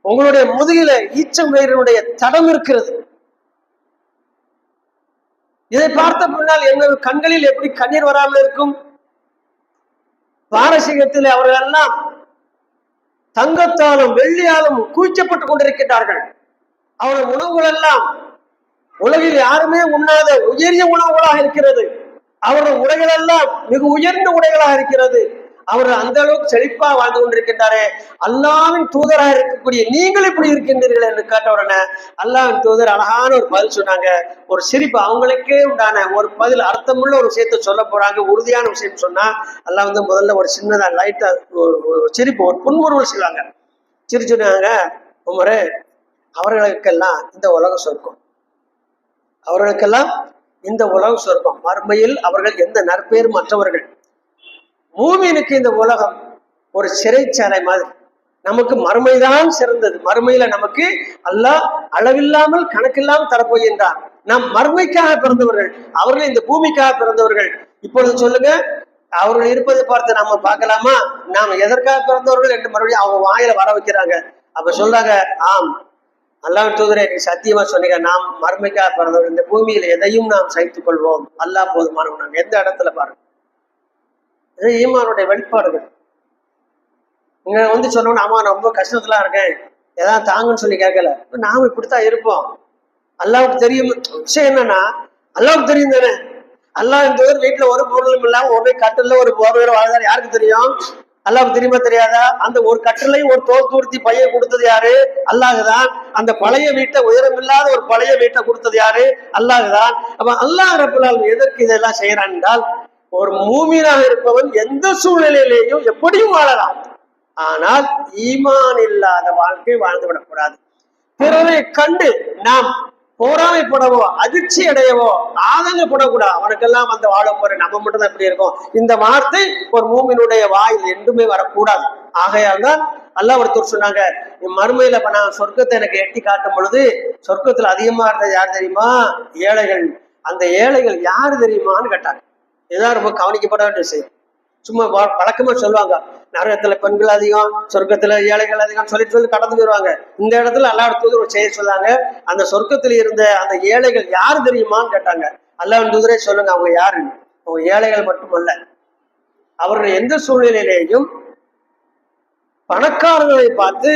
S1: உங்களுடைய முதுகில ஈச்சங்கயிறுடைய தடம் இருக்கிறது. இதை பார்த்த பின்னால் எங்கள் கண்களில் எப்படி கண்ணீர் வராமல் இருக்கும்? பாரசீகத்தில் அவர்கள் எல்லாம் தங்கத்தாலும் வெள்ளியாலும் கூச்சப்பட்டுக் கொண்டிருக்கிறார்கள். அவர்கள் உணவுகள் எல்லாம் உலகில் யாருமே உண்ணாத உயரிய உணவுகளாக இருக்கிறது. அவர்கள் உடைகள் எல்லாம் மிக உயர்ந்த உடைகளாக இருக்கிறது. அவர்கள் அந்த அளவுக்கு செழிப்பா வாழ்ந்து கொண்டிருக்கின்றாரே, அல்லாஹ்வின் தூதராக இருக்கக்கூடிய நீங்கள் எப்படி இருக்கின்றீர்கள் என்று கேட்ட உடனே அல்லாஹ்வின் தூதர் அழகான ஒரு பதில் சொன்னாங்க. ஒரு சிரிப்பு, அவங்களுக்கே உண்டான ஒரு பதில், அர்த்தமுள்ள ஒரு விஷயத்த சொல்ல போறாங்க. உறுதியான விஷயம் சொன்னா அல்லாஹ் வந்து முதல்ல ஒரு சின்னதா லைட்டா ஒரு சிரிப்பு, ஒரு புன்முறுவல் செய்வாங்க. சிரிச்சுனாங்க, உமரே, அவர்களுக்கெல்லாம் இந்த உலகம் சொர்க்கம், அவர்களுக்கெல்லாம் இந்த உலகம் சொர்க்கம், மறுமையில் அவர்கள் எந்த நற்பெயரும் மற்றவர்கள். மூமினுக்கு இந்த உலகம் ஒரு சிறைச்சாலை மாதிரி. நமக்கு மறுமைதான் சிறந்தது. மறுமையில நமக்கு அல்லாஹ் அளவில்லாமல் கணக்கில்லாமல் தரப்போகின்றார். நாம் மறுமைக்காக பிறந்தவர்கள், அவர்கள் இந்த பூமிக்காக பிறந்தவர்கள். இப்பொழுது சொல்லுங்க, அவர்கள் இருப்பதை பார்த்து நாம பார்க்கலாமா? நாம் எதற்காக பிறந்தவர்கள் என்று மறுபடியும் அவங்க வாயில வர வைக்கிறாங்க. அப்ப சொல்றாங்க, ஆம், அல்லாஹ் தூதரே நீ சத்தியமா சொன்னீங்க, நாம் மறுமைக்காக பிறந்தவர்கள், இந்த பூமியில எதையும் நாம் சகித்துக் கொள்வோம், அல்லாஹ் போதுமானவன். எந்த இடத்துல பாருங்க, இது ஈமானுடைய வெளிப்பாடுகள். இங்க சொன்னோம்னா ஆமா நான் ரொம்ப கஷ்டத்துல இருக்கேன், ஏதாவது தாங்கன்னு சொல்லி கேட்கல. நாம இப்படித்தான் இருப்போம். அல்லாவுக்கு தெரியும். விஷயம் என்னன்னா அல்லாவுக்கு தெரியும் தானே. அல்லாஹ் இந்த வீட்டுல ஒரு பொருளும் இல்லாம ஒரே கட்டில ஒரு போர்வையில வாழ்ந்தாரு, யாருக்கு தெரியும்? அல்லாவுக்கு தெரியுமா தெரியாதா? அந்த ஒரு கட்டிலையும் ஒரு தோல் தூர்த்தி பையன் கொடுத்தது யாரு? அல்லாஹுதான். அந்த பழைய வீட்டை, உயரம் இல்லாத ஒரு பழைய வீட்டை கொடுத்தது யாரு? அல்லாஹுதான். அப்ப அல்லாஹ் ரப்புல் ஆலமீன் எதற்கு இதெல்லாம் செய்யறான் என்றால், ஒரு மூமினாக இருப்பவன் எந்த சூழ்நிலையிலேயும் எப்படியும் வாழலாம். ஆனால் ஈமான் இல்லாத வாழ்க்கை வாழ்ந்து விடக்கூடாது. பிறரை கண்டு நாம் போராமைப்படவோ அதிர்ச்சி அடையவோ ஆதங்கப்படக்கூடாது. அவனுக்கெல்லாம் வந்து வாழ போற நம்ம மட்டும் தான் எப்படி இருக்கும், இந்த வார்த்தை ஒரு மூமினுடைய வாயில் என்றுமே வரக்கூடாது. ஆகையால் தான் அல்லாஹ் ஒருத்தர் சொன்னாங்க, மறுமையில நான் சொர்க்கத்தை எனக்கு எட்டி காட்டும் பொழுது சொர்க்கத்துல அதிகமா இருந்தது யார் தெரியுமா? ஏழைகள். அந்த ஏழைகள் யாரு தெரியுமான்னு கேட்டாங்க. இதுதான் ரொம்ப கவனிக்கப்பட வேண்டிய விஷயம். சும்மா வழக்கமா சொல்லுவாங்க, நரகத்துல பெண்கள் அதிகம், சொர்க்கத்துல ஏழைகள் அதிகம் சொல்லி கடந்து போயிருவாங்க. இந்த இடத்துல அல்லாஹ் தூதர் செய்ய சொல்லாங்க, அந்த சொர்க்கத்துல இருந்த அந்த ஏழைகள் யாரு தெரியுமான்னு கேட்டாங்க. அல்லாஹ் தூதரே சொல்லுங்க அவங்க யாரு. அவங்க ஏழைகள் மட்டுமல்ல, அவர்கள் எந்த சூழ்நிலையிலேயும் பணக்காரர்களை பார்த்து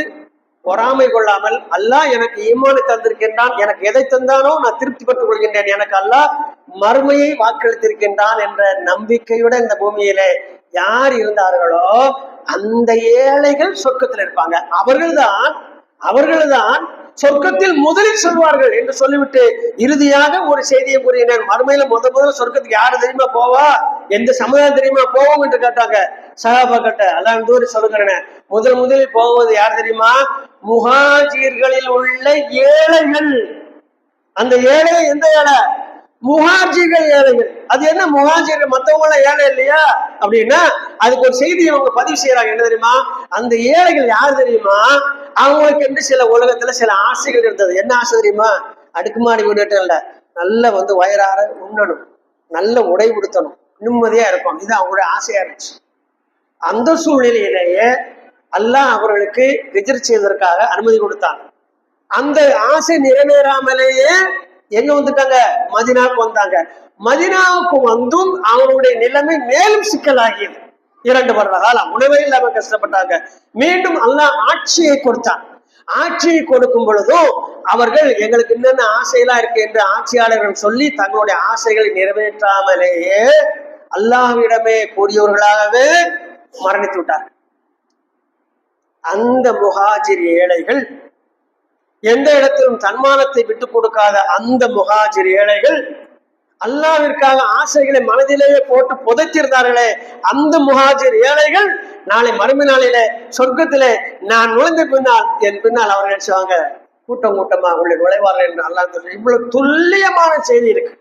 S1: பொறாமை கொள்ளாமல், அல்லாஹ் எனக்கு ஈமானை தந்திருக்கின்றான், எனக்கு எதை தந்தானோ நான் திருப்தி பெற்றுக் கொள்கின்றேன், எனக்கு அல்லாஹ் மறுமையை வாக்களித்திருக்கின்றான் என்ற நம்பிக்கையோட இந்த பூமியிலே யார் இருந்தார்களோ அந்த ஏழைகள் சொர்க்கத்தில் இருப்பாங்க. அவர்கள்தான் சொர்க்கத்தில் முதலில் சொல்வார்கள் என்று சொல்லிவிட்டு இறுதியாக ஒரு செய்தியை கூறினார். மறுமையில முதல்ல சொர்க்கத்துக்கு யாரு தெரியுமா போவா, எந்த சமுதாயம் தெரியுமா போவோம் என்று கேட்டாங்க சஹாபா கிட்ட. அல்லாஹ் தூரி சொல்லுகிறேன், முதலில் போவது யார் தெரியுமா? முஹாஜிர்களில் உள்ள ஏழைகள். அந்த ஏழை எந்த ஏழை? முஹாஜிர்கள் ஏழைகள். அது என்ன முஹாஜிர்கள், மற்றவங்க எல்லாம் ஏழை இல்லையா அப்படின்னா அதுக்கு ஒரு செய்தியை அவங்க பதிவு செய்யறாங்க. என்ன தெரியுமா? அந்த ஏழைகள் யார் தெரியுமா? அவங்களுக்கு என்று சில உலகத்துல சில ஆசைகள் இருந்தது. என்ன ஆசை தெரியுமா? அடுக்குமாடி வீடு இல்ல, நல்ல வயிறார உண்ணணும், நல்ல உடை உடுத்தணும், நிம்மதியா இருப்பாங்க. இது அவங்களுடைய ஆசையா இருந்துச்சு. அந்த சூழ்நிலையிலேயே அல்லாஹ் அவர்களுக்கு ஹிஜ்ரத் செய்வதற்காக அனுமதி கொடுத்தாங்க. அந்த ஆசை நிறைவேறாமலேயே எங்க வந்துட்டாங்க? மதினாவுக்கு வந்தாங்க. மதினாவுக்கு வந்தும் அவனுடைய நிலைமை மேலும் சிக்கலாகியது. 2 வருட காலம் உணவே இல்லாம கஷ்டப்பட்டாங்க. மீண்டும் அல்லாஹ் ஆட்சியை கொடுத்தான். ஆட்சியை கொடுக்கும் பொழுதும் அவர்கள் எங்களுக்கு என்னென்ன ஆசையெல்லாம் இருக்கு என்று ஆட்சியாளர்கள் சொல்லி தங்களுடைய ஆசைகளை நிறைவேற்றாமலேயே அல்லாஹ்விடமே கூடியவர்களாகவே மரணித்து விட்டார்கள். அந்த முஹாஜிர் ஏழைகள், எந்த இடத்திலும் தன்மானத்தை விட்டுக் கொடுக்காத அந்த முஹாஜிர் ஏழைகள், அல்லாஹ்விற்காக ஆசைகளை மனதிலேயே போட்டு புதைத்திருந்தார்களே அந்த முஹாஜிர் ஏழைகள், நாளை மறுமை நாளிலே சொர்க்கத்திலே நான் நுழைந்த பின்னால் என் பின்னால் அவர்கள் நினைச்சுவாங்க கூட்டம் கூட்டமா உள்ள நுழைவார்கள் என்று அல்லாஹ் சொல்லி. இவ்வளவு துல்லியமான செய்தி இருக்கு.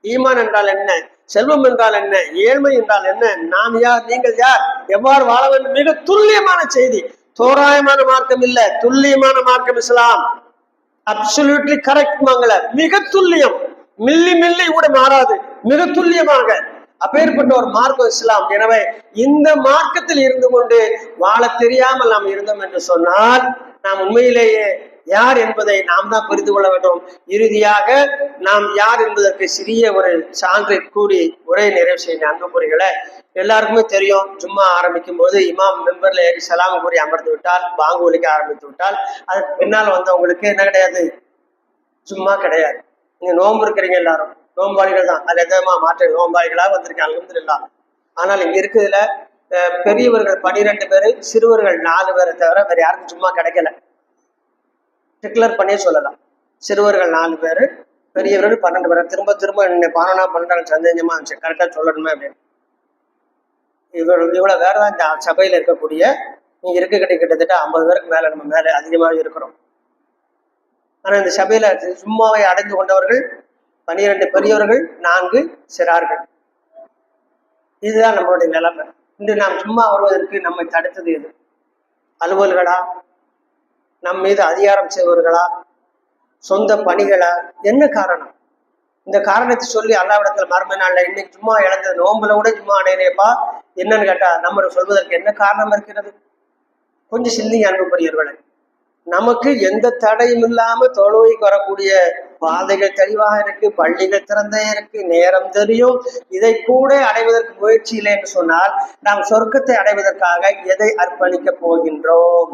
S1: ஈமான் என்றால் என்ன, செல்வம் என்றால் என்ன, ஏழ்மை என்றால் என்ன, நாம் யார், நீங்கள் யார், எவ்வாறு வாழ வேண்டும், மிக துல்லியமான செய்தி. தோராயமான மார்க்கம் இல்ல, துல்லியமான மார்க்கம் இஸ்லாம். அப்சல்யூட்லி கரெக்ட் மங்கள, மிக துல்லியம், மில்லி கூட மாறாது, மிக துல்லியமாக அப்பேற்பட்ட ஒரு மார்க்கம் இஸ்லாம். எனவே இந்த மார்க்கத்தில் இருந்து கொண்டு வாழ தெரியாமல் நாம் இருந்தோம் என்று சொன்னால் நாம் உண்மையிலேயே யார் என்பதை நாம் தான் புரிந்து கொள்ள வேண்டும். இறுதியாக நாம் யார் என்பதற்கு சிறிய ஒரு சான்றை கூறி உரை நிறைவு செய்ய அன்புக்குறிகளை, எல்லாருக்குமே தெரியும், ஜும்மா ஆரம்பிக்கும் போது இமாம் மெம்பர்ல ஏறி சலாம் கூறி அமர்ந்து விட்டால், பாங்கு ஒலிக்க ஆரம்பித்து விட்டால் அதுக்கு பின்னால் வந்தவங்களுக்கு என்ன கிடையாது? சும்மா கிடையாது. நீங்க நோன்பு இருக்கிறீங்க, எல்லாரும் நோம்பாளிகள் தான், அது எதமா மாற்ற நோம்பாளிகளாக வந்திருக்காங்க அல்ஹம்துலில்லாஹ். ஆனால் இங்க இருக்குதுல பெரியவர்கள் 12 பேரு, சிறுவர்கள் 4 பேரை தவிர வேற யாருக்கும் சும்மா கிடைக்கல. டிக்ளேர் பண்ணி சொல்லலாம். சிறுவர்கள் 4 பேரு, பெரியவர்கள் 12 பேர். திரும்ப 11 சந்தேகமா இருந்துச்சு, கரெக்டா சொல்லணுமே அப்படின்னு. இவ்வளவு பேர் தான் இந்த சபையில இருக்கக்கூடிய, நீங்க கிட்டத்தட்ட 50 பேருக்கு மேல நம்ம மேல அதிகமாக இருக்கிறோம். ஆனா இந்த சபையில சும்மாவை அடைந்து கொண்டவர்கள் 12 பெரியவர்கள், 4 சிறார்கள். இதுதான் நம்மளுடைய நிலைமை. இன்று நாம் சும்மா வருவதற்கு நம்மை தடுத்தது எது? அலுவல்களா, நம் மீது அதிகாரம் செய்வர்களா, சொந்த பணிகளா? என்ன காரணம்? இந்த காரணத்தை சொல்லி அல்லாஹ்விடத்துல மறுமை நாள்ல இன்னைக்கு சும்மா இழந்தது, நோம்புல கூட சும்மா அடையினேப்பா என்னன்னு கேட்டா நம்ம சொல்வதற்கு என்ன காரணம் இருக்கிறது? கொஞ்சம் சிந்திங்க அன்புக்குரியவர்களே. நமக்கு எந்த தடையும் இல்லாம தொழுகைக்கு வரக்கூடிய பாதைகள் தெளிவாக இருக்கு, பள்ளிகள் திறந்தே இருக்கு, நேரம் தெரியும். இதை கூட அடைவதற்கு முயற்சி இல்லை என்று சொன்னால் நாம் சொர்க்கத்தை அடைவதற்காக எதை அர்ப்பணிக்க போகின்றோம்?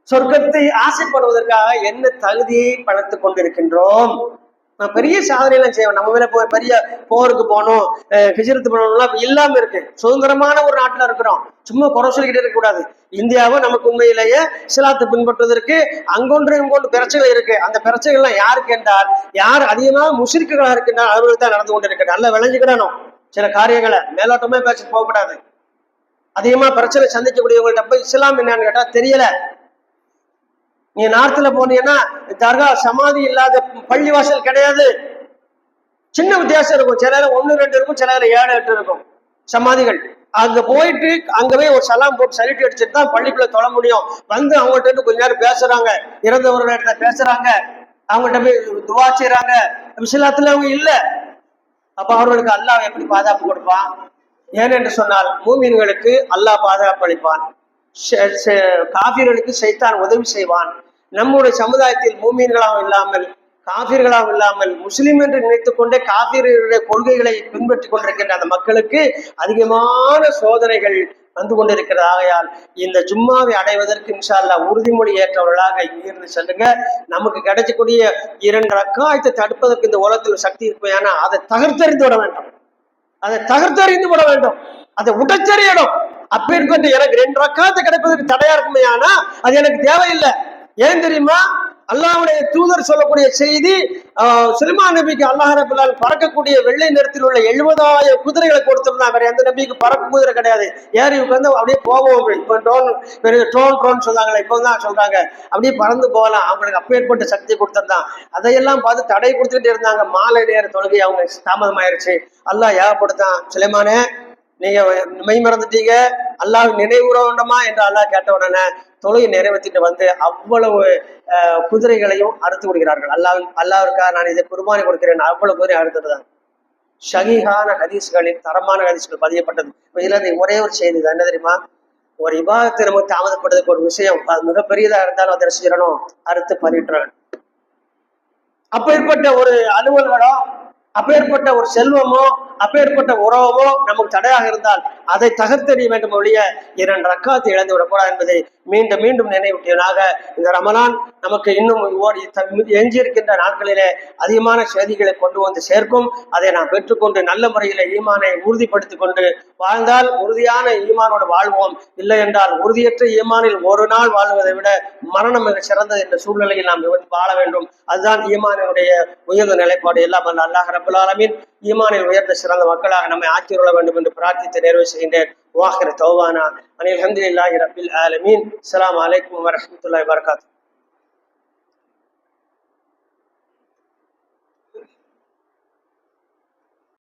S1: சொர்க்கத்தை ஆசைப்படுவதற்காக என்ன தகுதியை வளர்த்துக் கொண்டிருக்கின்றோம்? நான் பெரிய சாதனை எல்லாம் செய்வேன். நம்ம மேல போய் பெரிய போருக்கு போகணும், ஹிஜ்ரத் பண்ணணும்லாம் இல்லாம இருக்கு. சுதந்திரமான ஒரு நாட்டுல இருக்கிறோம். சும்மா குறை சொல்லிக்கிட்டே இருக்க கூடாது. இந்தியாவை நமக்கு உண்மையிலேயே இஸ்லாத்தை பின்பற்றுவதற்கு அங்கொன்று இங்கொன்று பிரச்சனை இருக்கு. அந்த பிரச்சனைகள்லாம் யாருக்கு என்றால், யார் அதிகமாக முஸ்லிம்களாக இருக்கின்றால் அவர்கள் தான் நடந்து கொண்டு இருக்க. நல்லா விளைஞ்சுக்கிடணும் சில காரியங்களை, மேலோட்டமே பேச போகக்கூடாது. அதிகமா பிரச்சனை சந்திக்கக்கூடியவங்கள்ட்ட போய் இஸ்லாம் என்னன்னு கேட்டா தெரியல. நீ நார்த்ல போனீங்கன்னா தர்கா சமாதி இல்லாத பள்ளிவாசல் கிடையாது. சின்ன வித்தியாசம் இருக்கும். சில 1 2 இருக்கும், சில 7 8 இருக்கும் சமாதிகள். அங்க போயிட்டு அங்கவே ஒரு சலாம் போட்டு சலிட்டு அடிச்சுட்டு தான் பள்ளிக்குள்ள தொழ முடியும். வந்து அவங்கள்ட்ட இருந்து கொஞ்ச நேரம் பேசுறாங்க, இறந்தவர்கள் இடத்துல பேசுறாங்க, அவங்கள்ட்ட போய் துவா செய்யறாங்க. விஷயத்துல அவங்க இல்ல. அப்ப அவர்களுக்கு அல்லாஹ் எப்படி பாதுகாப்பு கொடுப்பான்? ஏனென்று சொன்னால் மூமின்களுக்கு அல்லாஹ் பாதுகாப்பு அளிப்பான், காபிர்களுக்கு சைத்தான் உதவி செய்வான். நம்முடைய சமுதாயத்தில் மூமீன்களாக இல்லாமல் காபிர்களாக இல்லாமல் முஸ்லிம் என்று நினைத்துக் கொண்டே காபிர்களுடைய கொள்கைகளை பின்பற்றி கொண்டிருக்கின்ற அந்த மக்களுக்கு அதிகமான சோதனைகள் வந்து கொண்டிருக்கிறது. ஆகையால் இந்த ஜும்மாவை அடைவதற்கு இன்ஷா அல்லாஹ் உறுதிமொழி ஏற்றவர்களாக இங்கிருந்து செல்லுங்க. நமக்கு கிடைக்கக்கூடிய 2 ரக்காயத்தை தடுப்பதற்கு இந்த உலகத்தில் சக்தி இருக்குமையானா அதை தகர்த்தறிந்து விட வேண்டும். அதை தகர்த்தறிந்து விட வேண்டும். அதை உடைச்சறியணும். அப்பேற்பட்டு எனக்கு 2 ரக்காத்து கிடைப்பதற்கு தடையா இருக்குமே, ஆனா அது எனக்கு தேவையில்லை. ஏன் தெரியுமா? அல்லாஹ்வுடைய தூதர் சொல்லக்கூடிய செய்தி, சுலைமான் நபிக்கு அல்லாஹ் ரப்பல் ஆலமீன் பறக்கக்கூடிய வெள்ளை நிறத்தில் உள்ள 70,000 குதிரைகளை கொடுத்திருந்தா. வேற எந்த நபிக்கு பறக்கும் குதிரை கிடையாது. ஏறி உட்காந்து அப்படியே போவோம். இப்ப ட்ரோன் சொன்னாங்களே, இப்போ தான் சொல்றாங்க அப்படியே பறந்து போகலாம். அவங்களுக்கு அப்பேற்பட்ட சக்தி கொடுத்திருந்தான். அதையெல்லாம் பார்த்து தடை கொடுத்துக்கிட்டே இருந்தாங்க. மாலை நேர தொழுகை அவங்க தாமதமாயிருச்சு. அல்லாஹ் ஏகப்படுத்தான், சுலைமானே நீங்க மெய் மறந்துட்டீங்க, அல்லாஹ் நினைவுற வேண்டுமா என்று அல்லாஹ் கேட்ட உடனே தொழுகை நிறைவேற்றிட்டு வந்து அவ்வளவு குதிரைகளையும் அறுத்து விடுகிறார்கள். அல்லாஹ்விற்காக நான் இதை குர்பானி கொடுக்கிறேன், அவ்வளவு குதிரை அறுத்துடுறாங்க. ஷஹீஹான ஹதீஸ்களில் தரமான ஹதீஸ்கள் பதியப்பட்டது. இதுல ஒரே ஒரு செய்தி தான், என்ன தெரியுமா? ஒரு இபாதத்தை நமக்கு தாமதப்படுறதுக்கு ஒரு விஷயம், அது மிகப்பெரியதா இருந்தாலும் அதை செய்யணும், அறுத்து பறிட்டுறான். அப்பேற்பட்ட ஒரு அலுவல்களோ, அப்பேற்பட்ட ஒரு செல்வமோ, அப்பேற்பட்ட உறவோ நமக்கு தடையாக இருந்தால் அதை தகர்த்தெறிய வேண்டும் ஒழிய 2 ரக்காத்தை இழந்து விடக்கூடாது என்பதை மீண்டும் மீண்டும் நினைவூட்டியதாக இந்த ரமலான் நமக்கு இன்னும் எஞ்சியிருக்கின்ற நாட்களிலே அதிகமான செய்திகளை கொண்டு வந்து சேர்க்கும். அதை நாம் பெற்றுக்கொண்டு நல்ல முறையில் ஈமானை உறுதிப்படுத்திக் கொண்டு வாழ்ந்தால் உறுதியான ஈமானோடு வாழ்வோம். இல்லை என்றால் உறுதியற்ற ஈமானில் ஒரு நாள் வாழ்வதை விட மரணம் மிக சிறந்தது என்ற சூழ்நிலையில் நாம் வாழ வேண்டும். அதுதான் ஈமானுடைய உயர்ந்த நிலைப்பாடு. எல்லாம் அல்ல அல்லாஹ் ரப்பல் ஆலமீன் ஈமானில் உயர்ந்த சிறந்த மக்களாக நம்மை ஆக்கியுள்ள வேண்டும் என்று பிரார்த்தித்து நிறைவு செய்கின்றேன். வாஹிர் தௌபானா அனில் ஹம்துலில்லாஹி ரப்பில் ஆலமீன். அஸ்ஸலாமு அலைக்கும் வரஹ்மத்துல்லாஹி வபரகாத்துஹு.